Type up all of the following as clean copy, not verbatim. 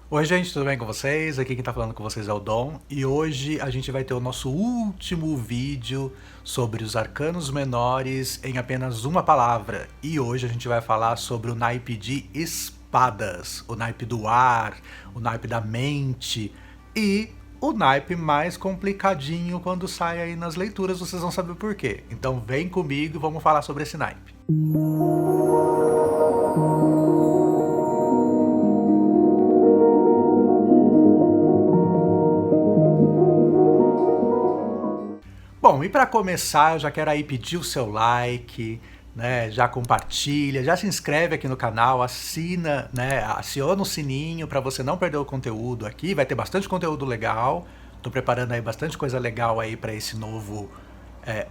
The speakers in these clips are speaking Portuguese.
Oi, gente, tudo bem com vocês? Aqui quem tá falando com vocês é o Dom e hoje a gente vai ter o nosso último vídeo sobre os arcanos menores em apenas uma palavra. E hoje a gente vai falar sobre o naipe de espadas, o naipe do ar, o naipe da mente e o naipe mais complicadinho quando sai aí nas leituras, vocês vão saber por quê. Então vem comigo e vamos falar sobre esse naipe. Bom, e para começar, eu já quero aí pedir o seu like, né? Já compartilha, já se inscreve aqui no canal, assina, né? Aciona o sininho para você não perder o conteúdo aqui. Vai ter bastante conteúdo legal. Tô preparando aí bastante coisa legal aí para esse novo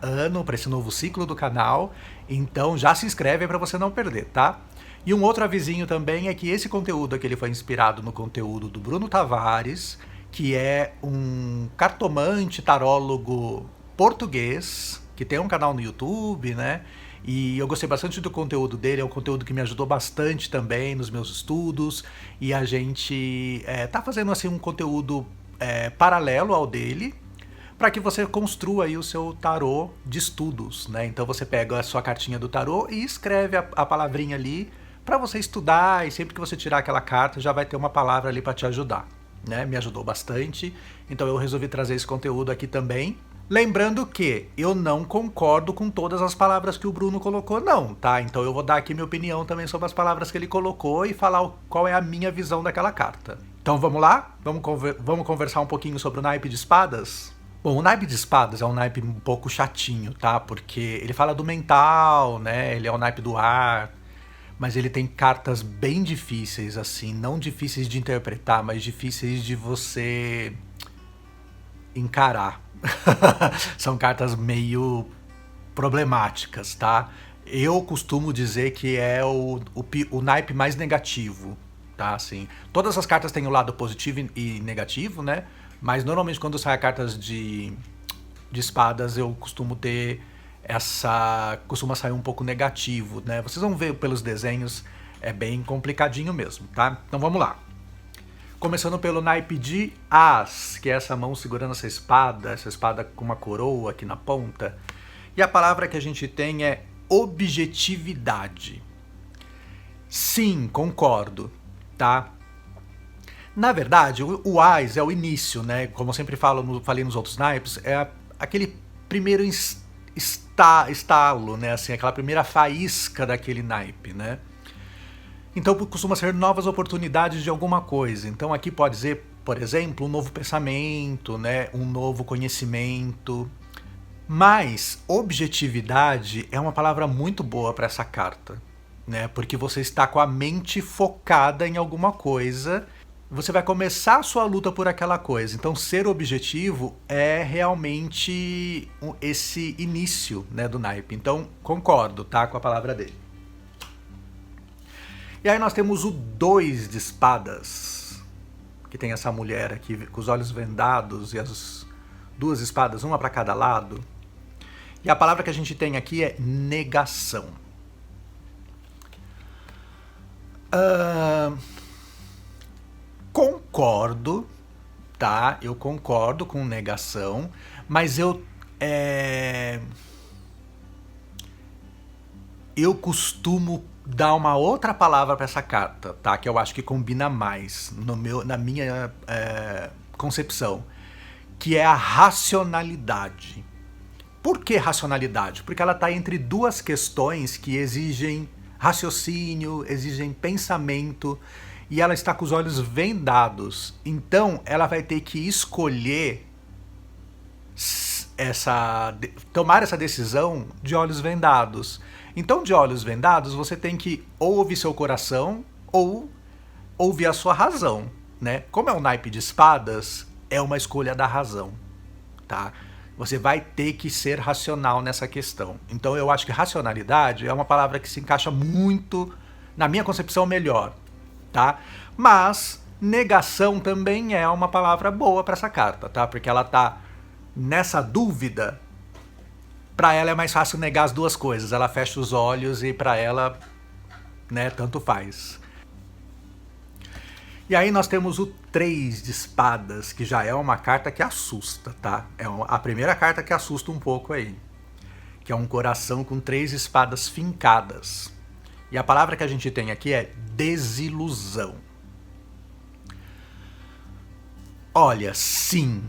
ano, para esse novo ciclo do canal. Então já se inscreve aí para você não perder, tá? E um outro avisinho também é que esse conteúdo aqui ele foi inspirado no conteúdo do Bruno Tavares, que é um cartomante tarólogo português, que tem um canal no YouTube, né? E eu gostei bastante do conteúdo dele, é um conteúdo que me ajudou bastante também nos meus estudos. E a gente tá fazendo assim um conteúdo paralelo ao dele, para que você construa aí o seu tarô de estudos, né? Então você pega a sua cartinha do tarô e escreve a palavrinha ali para você estudar, e sempre que você tirar aquela carta já vai ter uma palavra ali para te ajudar, né? Me ajudou bastante, então eu resolvi trazer esse conteúdo aqui também. Lembrando que eu não concordo com todas as palavras que o Bruno colocou, não, tá? Então eu vou dar aqui minha opinião também sobre as palavras que ele colocou e falar qual é a minha visão daquela carta. Então vamos lá? Vamos conversar um pouquinho sobre o naipe de espadas? Bom, o naipe de espadas é um naipe um pouco chatinho, tá? Porque ele fala do mental, né? Ele é o naipe do ar, mas ele tem cartas bem difíceis, assim, não difíceis de interpretar, mas difíceis de você encarar. São cartas meio problemáticas, tá? Eu costumo dizer que é o naipe mais negativo, tá? Assim, todas as cartas têm o lado positivo e negativo, né? Mas normalmente quando sai cartas de espadas eu costumo ter costuma sair um pouco negativo, né? Vocês vão ver pelos desenhos, é bem complicadinho mesmo, tá? Então vamos lá. Começando pelo naipe de As, que é essa mão segurando essa espada com uma coroa aqui na ponta. E a palavra que a gente tem é objetividade. Sim, concordo, tá? Na verdade, o As é o início, né? Como eu sempre falei nos outros naipes, é aquele primeiro estalo, né? Assim, aquela primeira faísca daquele naipe, né? Então costuma ser novas oportunidades de alguma coisa. Então aqui pode ser, por exemplo, um novo pensamento, né? Um novo conhecimento. Mas objetividade é uma palavra muito boa para essa carta, né? Porque você está com a mente focada em alguma coisa, você vai começar a sua luta por aquela coisa. Então ser objetivo é realmente esse início, né, do naipe. Então concordo, tá, com a palavra dele. E aí nós temos o 2 de espadas, que tem essa mulher aqui com os olhos vendados e as duas espadas, uma para cada lado. E a palavra que a gente tem aqui é negação. Concordo, tá? Eu concordo com negação, mas eu costumo dar uma outra palavra para essa carta, tá? Que eu acho que combina mais na minha concepção, que é a racionalidade. Por que racionalidade? Porque ela está entre duas questões que exigem raciocínio, exigem pensamento, e ela está com os olhos vendados. Então, ela vai ter que escolher tomar essa decisão de olhos vendados. Então, de olhos vendados, você tem que ou ouvir seu coração ou ouvir a sua razão, né? Como é um naipe de espadas, é uma escolha da razão, tá? Você vai ter que ser racional nessa questão. Então, eu acho que racionalidade é uma palavra que se encaixa muito, na minha concepção, melhor, tá? Mas negação também é uma palavra boa para essa carta, tá? Porque ela tá nessa dúvida. Para ela é mais fácil negar as duas coisas. Ela fecha os olhos e para ela, né, tanto faz. E aí nós temos o 3 de espadas, que já é uma carta que assusta, tá? É a primeira carta que assusta um pouco aí. Que é um coração com 3 espadas fincadas. E a palavra que a gente tem aqui é desilusão. Olha, sim,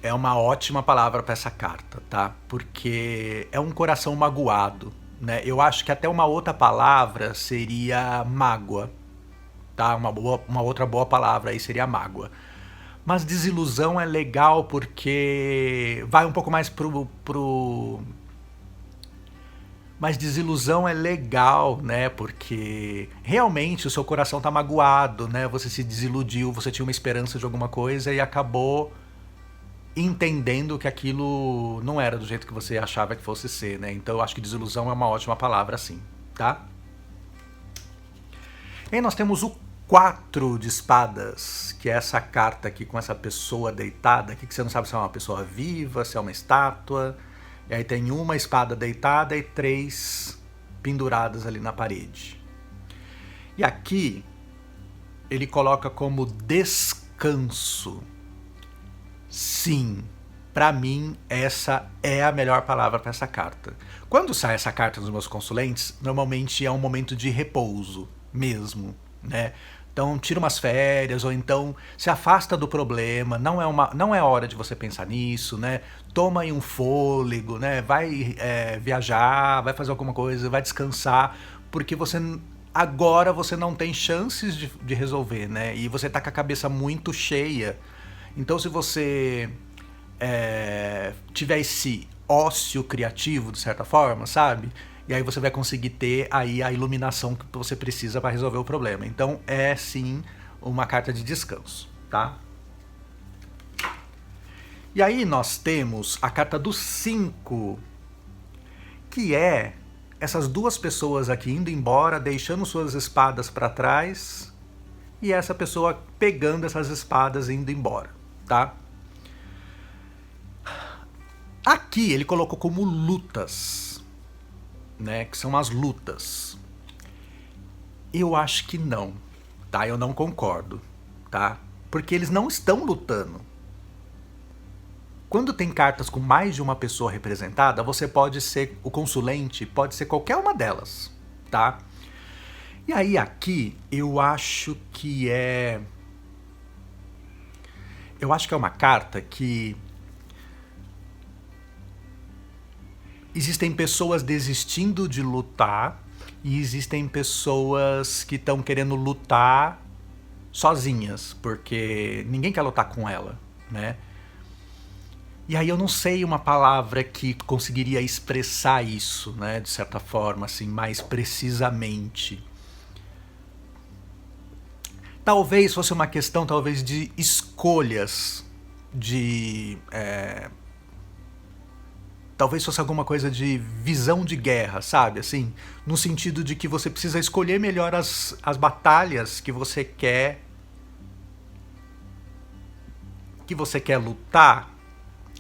é uma ótima palavra para essa carta, tá? Porque é um coração magoado, né? Eu acho que até uma outra palavra seria mágoa, tá? Uma outra boa palavra aí seria mágoa. Mas desilusão é legal porque vai um pouco mais Mas desilusão é legal, né? Porque realmente o seu coração tá magoado, né? Você se desiludiu, você tinha uma esperança de alguma coisa e acabou entendendo que aquilo não era do jeito que você achava que fosse ser, né? Então eu acho que desilusão é uma ótima palavra, assim, tá? E aí nós temos o 4 de espadas, que é essa carta aqui com essa pessoa deitada, aqui que você não sabe se é uma pessoa viva, se é uma estátua. E aí tem uma espada deitada e 3 penduradas ali na parede. E aqui ele coloca como descanso. Sim, para mim essa é a melhor palavra para essa carta. Quando sai essa carta nos meus consulentes, normalmente é um momento de repouso mesmo, né? Então tira umas férias ou então se afasta do problema, não é hora de você pensar nisso, né? Toma aí um fôlego, né? Vai viajar, vai fazer alguma coisa, vai descansar, porque agora você não tem chances de resolver, né? E você tá com a cabeça muito cheia. Então se você tiver esse ócio criativo, de certa forma, sabe? E aí você vai conseguir ter aí a iluminação que você precisa para resolver o problema. Então é sim uma carta de descanso, tá? E aí nós temos a carta do 5, que é essas duas pessoas aqui indo embora, deixando suas espadas para trás, e essa pessoa pegando essas espadas e indo embora, tá? Aqui ele colocou como lutas, né, que são as lutas. Eu acho que não, tá? Eu não concordo, tá? Porque eles não estão lutando. Quando tem cartas com mais de uma pessoa representada, você pode ser o consulente, pode ser qualquer uma delas, tá? E aí aqui eu acho que é uma carta que existem pessoas desistindo de lutar e existem pessoas que estão querendo lutar sozinhas, porque ninguém quer lutar com ela, né? E aí eu não sei uma palavra que conseguiria expressar isso, né, de certa forma, assim, mais precisamente. Talvez fosse uma questão, talvez, de escolhas, talvez fosse alguma coisa de visão de guerra, sabe? Assim, no sentido de que você precisa escolher melhor as batalhas que você quer lutar,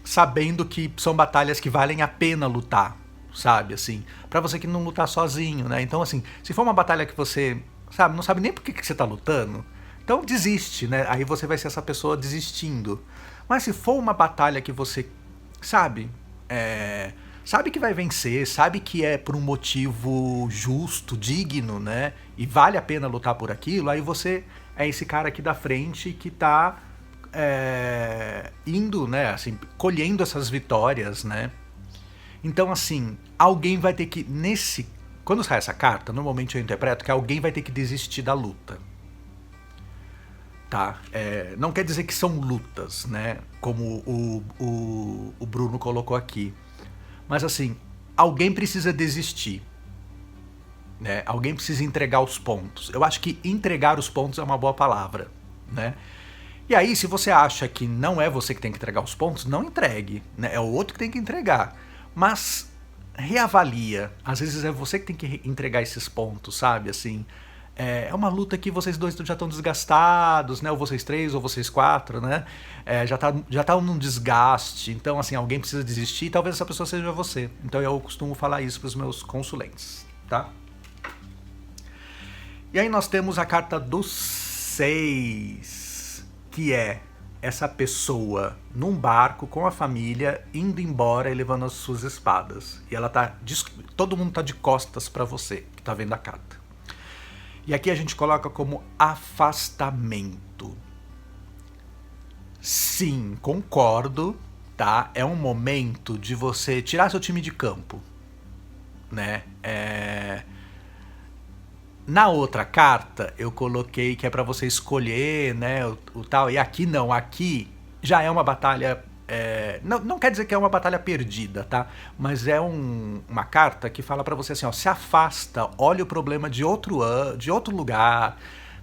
sabendo que são batalhas que valem a pena lutar, sabe? Assim, para você que não lutar sozinho, né? Então, assim, se for uma batalha que você, sabe, não sabe nem por que você tá lutando, então desiste, né? Aí você vai ser essa pessoa desistindo. Mas se for uma batalha que você, sabe, sabe que vai vencer, sabe que é por um motivo justo, digno, né? E vale a pena lutar por aquilo, aí você é esse cara aqui da frente que tá indo, né, assim, colhendo essas vitórias, né? Então, assim, alguém vai ter que, quando sai essa carta, normalmente eu interpreto que alguém vai ter que desistir da luta, tá? Não quer dizer que são lutas, né, como o Bruno colocou aqui, mas assim, alguém precisa desistir, né? Alguém precisa entregar os pontos. Eu acho que entregar os pontos é uma boa palavra, né? E aí, se você acha que não é você que tem que entregar os pontos, não entregue, né? É o outro que tem que entregar. Mas reavalia. Às vezes é você que tem que entregar esses pontos, sabe? Assim, é uma luta que vocês dois já estão desgastados, né? Ou vocês três, ou vocês quatro, né? Já tá num desgaste. Então, assim, alguém precisa desistir e talvez essa pessoa seja você. Então eu costumo falar isso para os meus consulentes, tá? E aí nós temos a carta do 6, que é essa pessoa num barco com a família indo embora e levando as suas espadas. E ela tá, todo mundo tá de costas para você, que tá vendo a carta. E aqui a gente coloca como afastamento. Sim, concordo, tá? É um momento de você tirar seu time de campo, né? Na outra carta eu coloquei que é para você escolher, né, o tal, e aqui não, aqui já é uma batalha, não quer dizer que é uma batalha perdida, tá? Mas é uma carta que fala para você assim, ó, se afasta, olha o problema de outro lugar,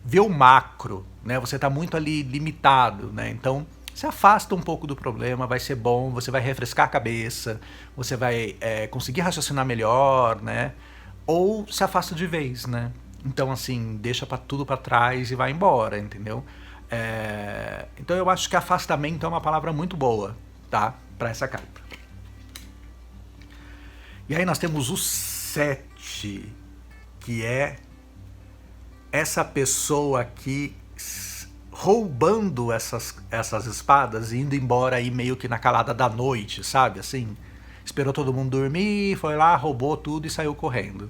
vê o macro, né? Você tá muito ali limitado, né? Então se afasta um pouco do problema, vai ser bom, você vai refrescar a cabeça, você vai conseguir raciocinar melhor, né? Ou se afasta de vez, né? Então, assim, deixa tudo para trás e vai embora, entendeu? Então eu acho que afastamento é uma palavra muito boa, tá? Para essa carta. E aí nós temos o 7, que é essa pessoa aqui roubando essas espadas e indo embora aí meio que na calada da noite, sabe? Assim, esperou todo mundo dormir, foi lá, roubou tudo e saiu correndo.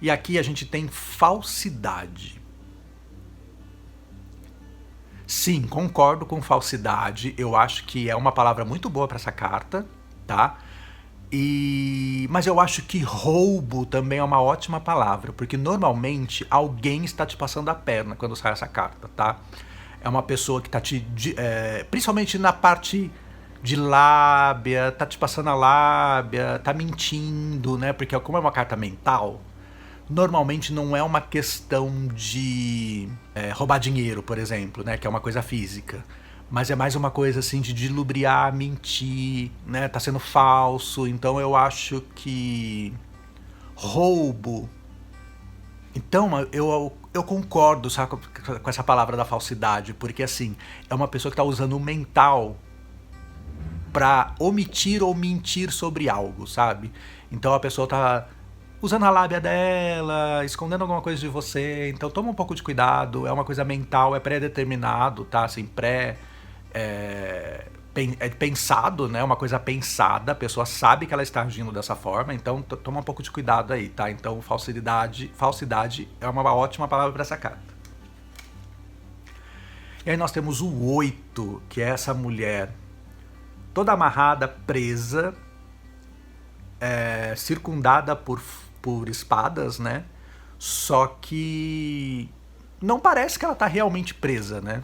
E aqui a gente tem falsidade. Sim, concordo com falsidade. Eu acho que é uma palavra muito boa para essa carta, tá? Mas eu acho que roubo também é uma ótima palavra, porque normalmente alguém está te passando a perna quando sai essa carta, tá? É uma pessoa que tá principalmente na parte de lábia, tá te passando a lábia, tá mentindo, né? Porque como é uma carta mental, normalmente não é uma questão de roubar dinheiro, por exemplo, né? Que é uma coisa física. Mas é mais uma coisa assim de lubriar, mentir, né? Tá sendo falso. Então eu acho que roubo. Então eu concordo, sabe, com essa palavra da falsidade, porque assim, é uma pessoa que tá usando o mental pra omitir ou mentir sobre algo, sabe? Então a pessoa tá usando a lábia dela, escondendo alguma coisa de você. Então toma um pouco de cuidado, é uma coisa mental, é pré-determinado, tá? Assim, pensado, né? Uma coisa pensada, a pessoa sabe que ela está agindo dessa forma, então toma um pouco de cuidado aí, tá? Então falsidade é uma ótima palavra para essa carta. E aí nós temos o 8, que é essa mulher toda amarrada, presa, circundada por espadas, né? Só que não parece que ela tá realmente presa, né?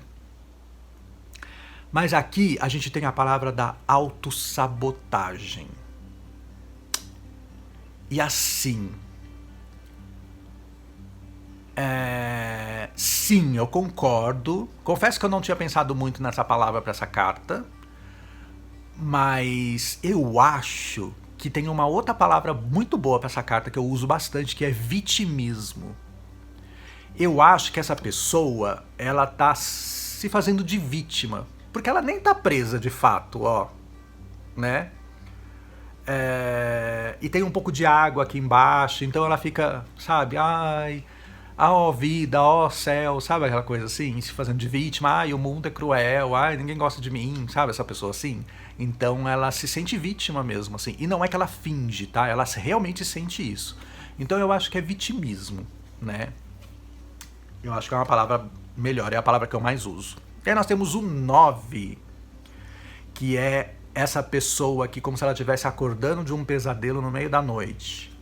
Mas aqui a gente tem a palavra da autossabotagem. E assim, sim, eu concordo. Confesso que eu não tinha pensado muito nessa palavra para essa carta, mas eu acho que tem uma outra palavra muito boa para essa carta que eu uso bastante, que é vitimismo. Eu acho que essa pessoa, ela tá se fazendo de vítima, porque ela nem tá presa de fato, ó, né? E tem um pouco de água aqui embaixo, então ela fica, sabe, ai, ó vida, ó céu, sabe aquela coisa assim, se fazendo de vítima, ai, o mundo é cruel, ai, ninguém gosta de mim, sabe, essa pessoa assim? Então ela se sente vítima mesmo, assim, e não é que ela finge, tá? Ela realmente sente isso. Então eu acho que é vitimismo, né? Eu acho que é uma palavra melhor, é a palavra que eu mais uso. E aí nós temos o 9, que é essa pessoa aqui como se ela estivesse acordando de um pesadelo no meio da noite.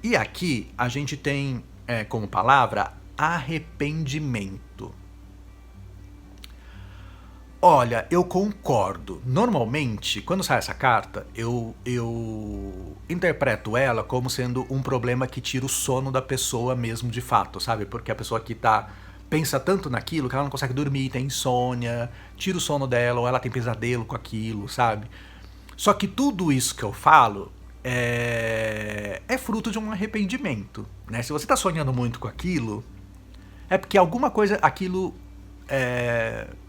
E aqui a gente tem como palavra arrependimento. Olha, eu concordo. Normalmente, quando sai essa carta, eu interpreto ela como sendo um problema que tira o sono da pessoa mesmo de fato, sabe? Porque a pessoa que pensa tanto naquilo que ela não consegue dormir, tem insônia, tira o sono dela, ou ela tem pesadelo com aquilo, sabe? Só que tudo isso que eu falo é fruto de um arrependimento, né? Se você tá sonhando muito com aquilo, é porque alguma coisa, aquilo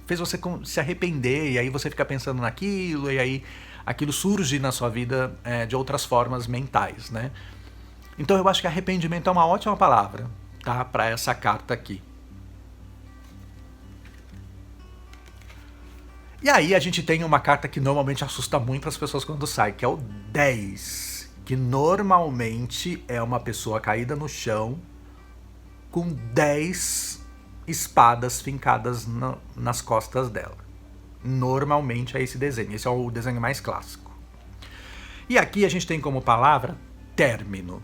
fez você se arrepender, e aí você fica pensando naquilo, e aí aquilo surge na sua vida de outras formas mentais, né? Então eu acho que arrependimento é uma ótima palavra, tá? Para essa carta aqui. E aí a gente tem uma carta que normalmente assusta muito as pessoas quando sai, que é o 10, que normalmente é uma pessoa caída no chão com 10 espadas fincadas nas costas dela. Normalmente é esse desenho, esse é o desenho mais clássico. E aqui a gente tem como palavra término.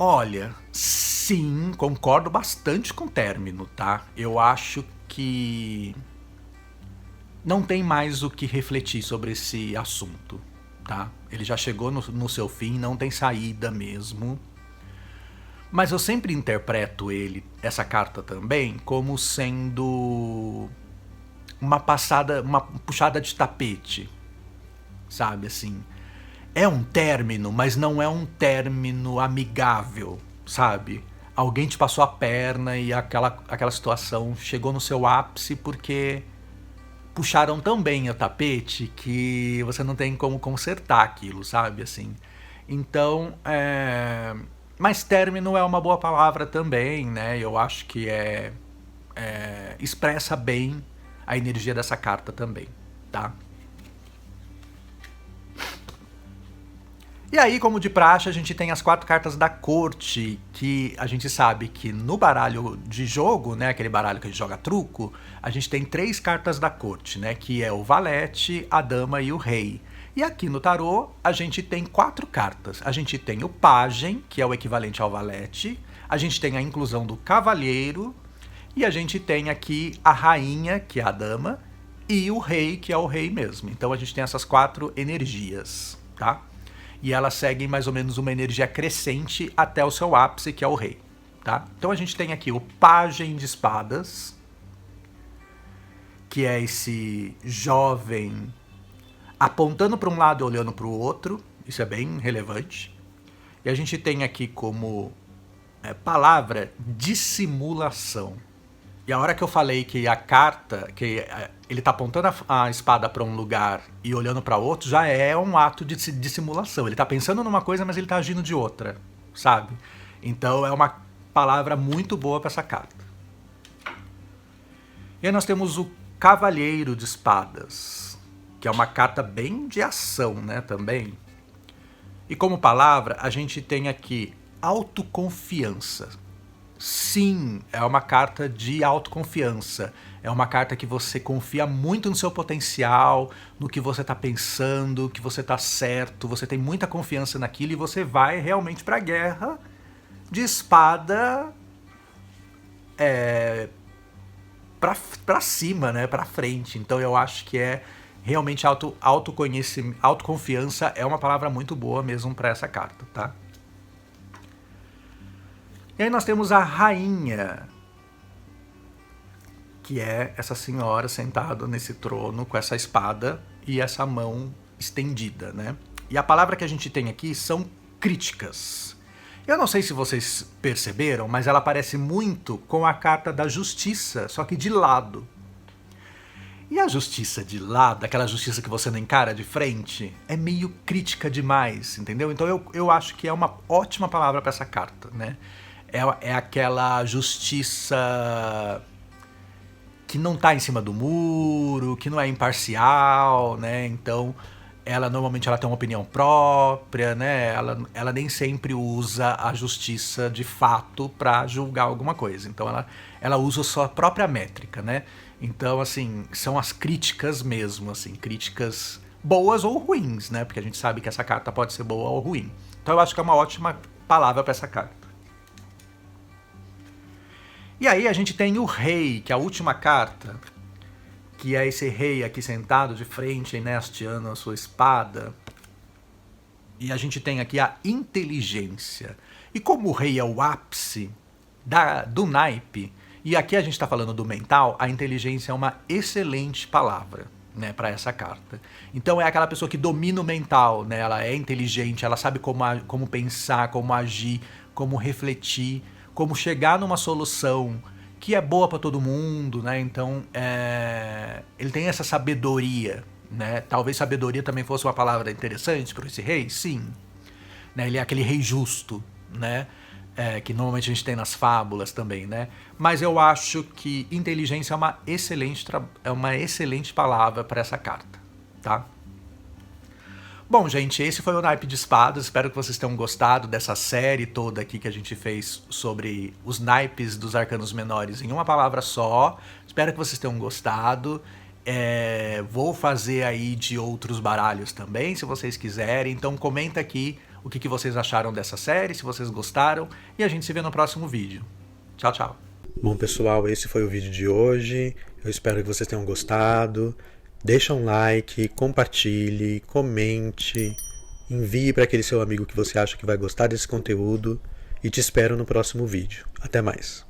Olha, sim, concordo bastante com o término, tá? Eu acho que não tem mais o que refletir sobre esse assunto, tá? Ele já chegou no seu fim, não tem saída mesmo. Mas eu sempre interpreto essa carta também, como sendo uma puxada de tapete, sabe, assim. É um término, mas não é um término amigável, sabe? Alguém te passou a perna e aquela situação chegou no seu ápice porque puxaram tão bem o tapete que você não tem como consertar aquilo, sabe? Assim. Então, mas término é uma boa palavra também, né? Eu acho que expressa bem a energia dessa carta também, tá? E aí, como de praxe, a gente tem as 4 cartas da corte, que a gente sabe que no baralho de jogo, né, aquele baralho que a gente joga truco, a gente tem 3 cartas da corte, né, que é o valete, a dama e o rei. E aqui no tarô, a gente tem 4 cartas. A gente tem o pajem, que é o equivalente ao valete, a gente tem a inclusão do cavalheiro, e a gente tem aqui a rainha, que é a dama, e o rei, que é o rei mesmo. Então a gente tem essas 4 energias, tá? E elas seguem mais ou menos uma energia crescente até o seu ápice, que é o rei, tá? Então a gente tem aqui o pajem de espadas, que é esse jovem apontando para um lado e olhando para o outro, isso é bem relevante. E a gente tem aqui como palavra dissimulação. E a hora que eu falei que a carta, que ele tá apontando a espada para um lugar e olhando para outro, já é um ato de dissimulação. Ele tá pensando numa coisa, mas ele tá agindo de outra, sabe? Então é uma palavra muito boa para essa carta. E aí nós temos o Cavalheiro de Espadas, que é uma carta bem de ação, né, também. E como palavra, a gente tem aqui autoconfiança. Sim, é uma carta de autoconfiança. É uma carta que você confia muito no seu potencial, no que você está pensando, que você está certo, você tem muita confiança naquilo e você vai realmente para a guerra de espada para cima, né, para frente. Então eu acho que realmente autoconhecimento, autoconfiança é uma palavra muito boa mesmo para essa carta, tá? E aí nós temos a rainha, que é essa senhora sentada nesse trono com essa espada e essa mão estendida, né? E a palavra que a gente tem aqui são críticas. Eu não sei se vocês perceberam, mas ela parece muito com a carta da justiça, só que de lado. E a justiça de lado, aquela justiça que você não encara de frente, é meio crítica demais, entendeu? Então eu acho que é uma ótima palavra para essa carta, né? É aquela justiça que não está em cima do muro, que não é imparcial, né? Então, normalmente ela tem uma opinião própria, né? Ela nem sempre usa a justiça de fato para julgar alguma coisa. Então, ela usa a sua própria métrica, né? Então, assim, são as críticas mesmo, assim, críticas boas ou ruins, né? Porque a gente sabe que essa carta pode ser boa ou ruim. Então, eu acho que é uma ótima palavra para essa carta. E aí a gente tem o rei, que é a última carta, que é esse rei aqui sentado de frente, né, hasteando a sua espada. E a gente tem aqui a inteligência. E como o rei é o ápice do naipe, e aqui a gente está falando do mental, a inteligência é uma excelente palavra, né, para essa carta. Então é aquela pessoa que domina o mental, né, ela é inteligente, ela sabe como pensar, como agir, como refletir, como chegar numa solução que é boa para todo mundo, né? Então, ele tem essa sabedoria, né? Talvez sabedoria também fosse uma palavra interessante para esse rei, sim. Né? Ele é aquele rei justo, né? que normalmente a gente tem nas fábulas também, né? Mas eu acho que inteligência é uma excelente palavra para essa carta, tá? Bom, gente, esse foi o Naipe de Espadas. Espero que vocês tenham gostado dessa série toda aqui que a gente fez sobre os naipes dos arcanos menores em uma palavra só. Espero que vocês tenham gostado. Vou fazer aí de outros baralhos também, se vocês quiserem. Então comenta aqui o que vocês acharam dessa série, se vocês gostaram. E a gente se vê no próximo vídeo. Tchau, tchau. Bom, pessoal, esse foi o vídeo de hoje. Eu espero que vocês tenham gostado. Deixa um like, compartilhe, comente, envie para aquele seu amigo que você acha que vai gostar desse conteúdo e te espero no próximo vídeo. Até mais!